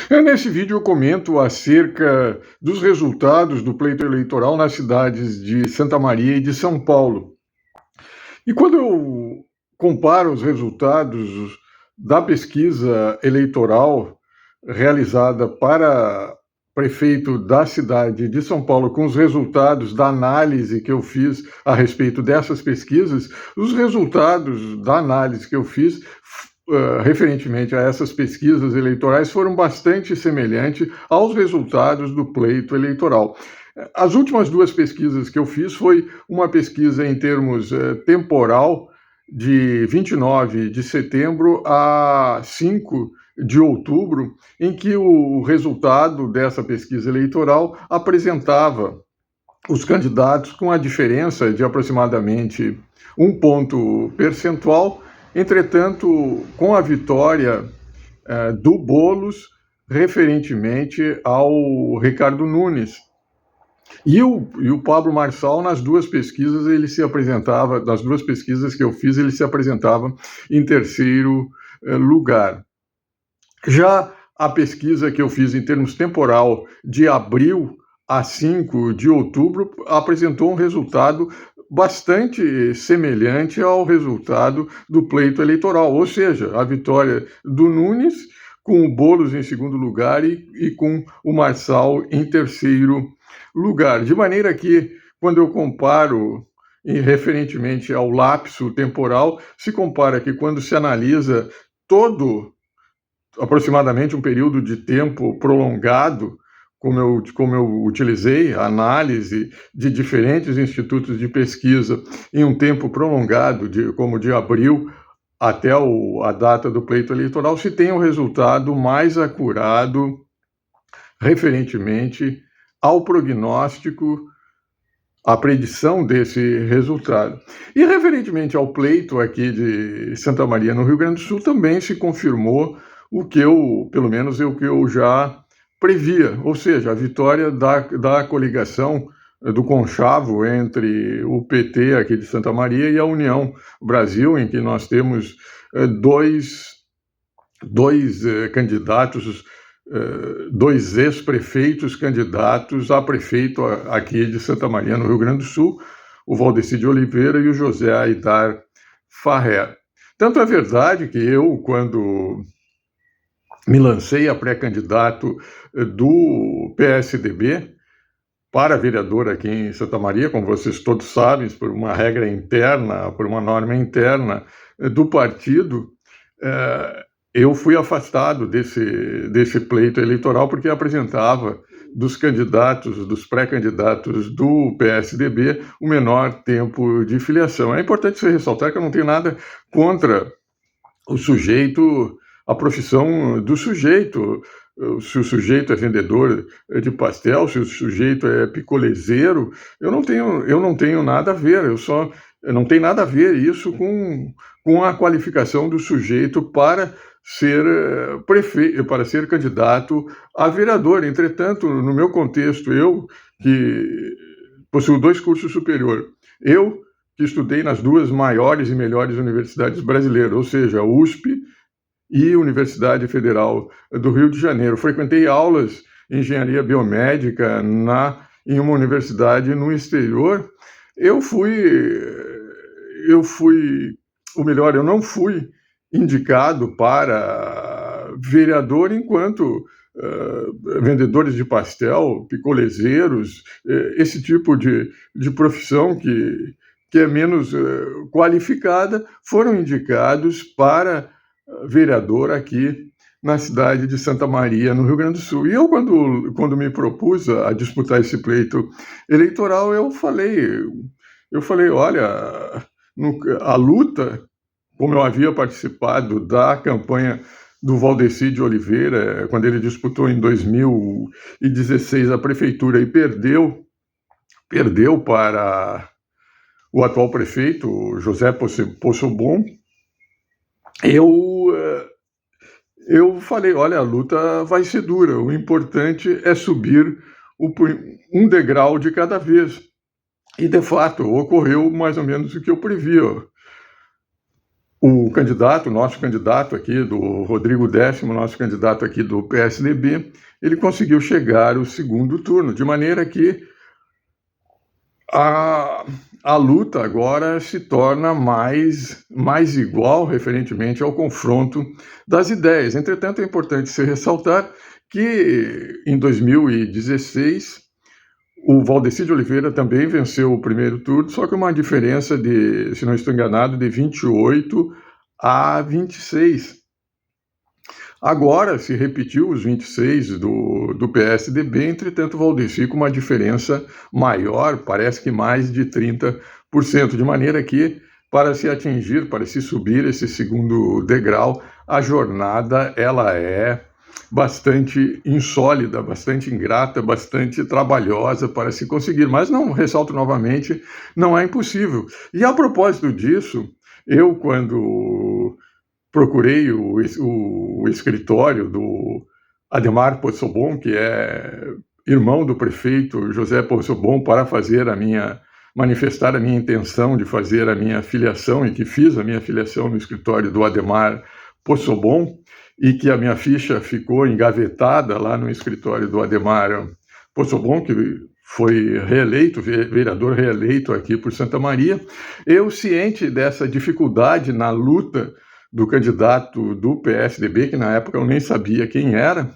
Nesse vídeo eu comento acerca dos resultados do pleito eleitoral nas cidades de Santa Maria e de São Paulo. E quando eu comparo os resultados da pesquisa eleitoral realizada para prefeito da cidade de São Paulo com os resultados da análise que eu fiz a respeito dessas pesquisas, os resultados da análise que eu fiz referentemente a essas pesquisas eleitorais foram bastante semelhantes aos resultados do pleito eleitoral. As últimas duas pesquisas que eu fiz foi uma pesquisa em termos temporal de 29 de setembro a 5 de outubro, em que o resultado dessa pesquisa eleitoral apresentava os candidatos com a diferença de aproximadamente 1 ponto percentual. Entretanto, com a vitória do Boulos referentemente ao Ricardo Nunes. E o Pablo Marçal, nas duas pesquisas, ele se apresentava, nas duas pesquisas que eu fiz, ele se apresentava em terceiro lugar. Já a pesquisa que eu fiz em termos temporal, de abril a 5 de outubro, apresentou um resultado bastante semelhante ao resultado do pleito eleitoral, ou seja, a vitória do Nunes, com o Boulos em segundo lugar e com o Marçal em terceiro lugar. De maneira que, quando eu comparo referentemente ao lapso temporal, se compara que quando se analisa aproximadamente um período de tempo prolongado, como eu utilizei a análise de diferentes institutos de pesquisa em um tempo prolongado, como de abril até a data do pleito eleitoral, se tem um resultado mais acurado referentemente ao prognóstico, à predição desse resultado. E referentemente ao pleito aqui de Santa Maria, no Rio Grande do Sul, também se confirmou o que pelo menos o que eu já previa, ou seja, a vitória da coligação do conchavo entre o PT aqui de Santa Maria e a União Brasil, em que nós temos dois candidatos, dois ex-prefeitos candidatos a prefeito aqui de Santa Maria, no Rio Grande do Sul, o Valdeci de Oliveira e o José Aidar Farrer. Tanto é verdade que eu, quando me lancei a pré-candidato do PSDB para vereador aqui em Santa Maria, como vocês todos sabem, por uma regra interna, por uma norma interna do partido, eu fui afastado desse pleito eleitoral porque apresentava dos pré-candidatos do PSDB, o menor tempo de filiação. É importante se ressaltar que eu não tenho nada contra o sujeito, a profissão do sujeito. Se o sujeito é vendedor de pastel, se o sujeito é picolezeiro, eu não tenho nada a ver, não tem nada a ver isso com a qualificação do sujeito para ser prefeito, para ser candidato a vereador. Entretanto, no meu contexto, eu que possuo 2 cursos superiores, eu que estudei nas 2 maiores e melhores universidades brasileiras, ou seja, a USP e Universidade Federal do Rio de Janeiro. Frequentei aulas em engenharia biomédica em uma universidade no exterior. Eu não fui indicado para vereador enquanto vendedores de pastel, picolezeiros, esse tipo de profissão que é menos qualificada, foram indicados para vereador aqui na cidade de Santa Maria, no Rio Grande do Sul. E eu, quando me propus a disputar esse pleito eleitoral, eu falei, olha, a luta, como eu havia participado da campanha do Valdeci de Oliveira, quando ele disputou em 2016 a prefeitura e perdeu para o atual prefeito, José Poçobon, eu falei, olha, a luta vai ser dura, o importante é subir um degrau de cada vez. E, de fato, ocorreu mais ou menos o que eu previa. o candidato, nosso candidato aqui, do Rodrigo Décimo, nosso candidato aqui do PSDB, ele conseguiu chegar ao segundo turno, de maneira que a luta agora se torna mais igual referentemente ao confronto das ideias. Entretanto, é importante se ressaltar que em 2016 o Valdeci de Oliveira também venceu o primeiro turno, só que uma diferença de, se não estou enganado, de 28 a 26. Agora se repetiu os 26 do PSDB, entretanto, o Valdeci com uma diferença maior, parece que mais de 30%, de maneira que, para se subir esse segundo degrau, a jornada ela é bastante insólida, bastante ingrata, bastante trabalhosa para se conseguir. Mas não, ressalto novamente, não é impossível. E a propósito disso, eu, quando procurei o escritório do Adhemar Possobon, que é irmão do prefeito José Possobon, para manifestar a minha intenção de fazer a minha filiação, e que fiz a minha filiação no escritório do Adhemar Possobon, e que a minha ficha ficou engavetada lá no escritório do Adhemar Possobon, que foi reeleito, vereador reeleito aqui por Santa Maria. Eu, ciente dessa dificuldade na luta do candidato do PSDB, que na época eu nem sabia quem era,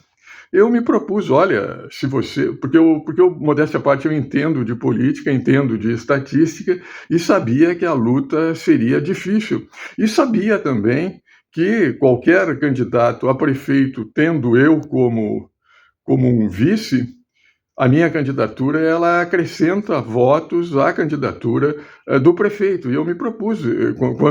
eu me propus, olha, se você... Porque eu, modéstia à parte, eu entendo de política, entendo de estatística, e sabia que a luta seria difícil. E sabia também que qualquer candidato a prefeito, tendo eu como um vice, a minha candidatura ela acrescenta votos à candidatura do prefeito. E eu me propus,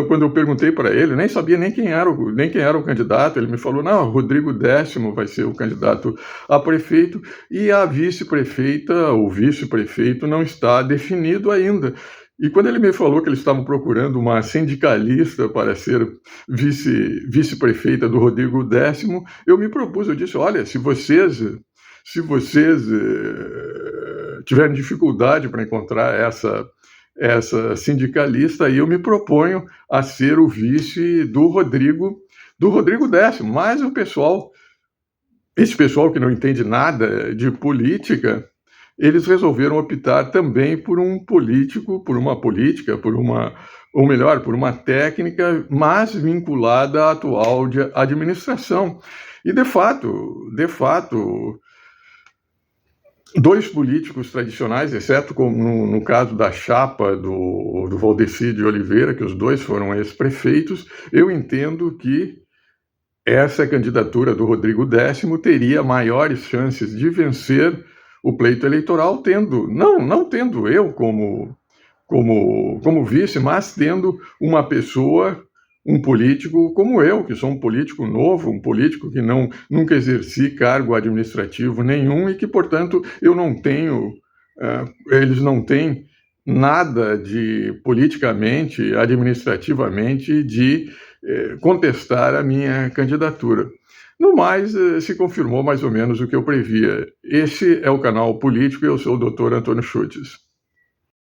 quando eu perguntei para ele, nem sabia nem quem era o candidato, ele me falou, não, Rodrigo Décimo vai ser o candidato a prefeito, e a vice-prefeita, o vice-prefeito não está definido ainda. E quando ele me falou que eles estavam procurando uma sindicalista para ser vice-prefeita do Rodrigo Décimo, eu me propus, eu disse, olha, se vocês tiverem dificuldade para encontrar essa sindicalista, aí eu me proponho a ser o vice do Rodrigo Décimo. Mas esse pessoal que não entende nada de política, eles resolveram optar também por um político, por uma política, por uma técnica, mas vinculada à atual administração. E, de fato, dois políticos tradicionais, exceto no caso da chapa do Valdeci de Oliveira, que os dois foram ex-prefeitos, eu entendo que essa candidatura do Rodrigo Décimo teria maiores chances de vencer o pleito eleitoral, não tendo eu como vice, mas tendo uma pessoa, um político como eu, que sou um político novo, um político que nunca exerci cargo administrativo nenhum e que, portanto, eles não têm nada de politicamente, administrativamente, de contestar a minha candidatura. No mais, se confirmou mais ou menos o que eu previa. Esse é o canal Político e eu sou o Dr. Antônio Schultz.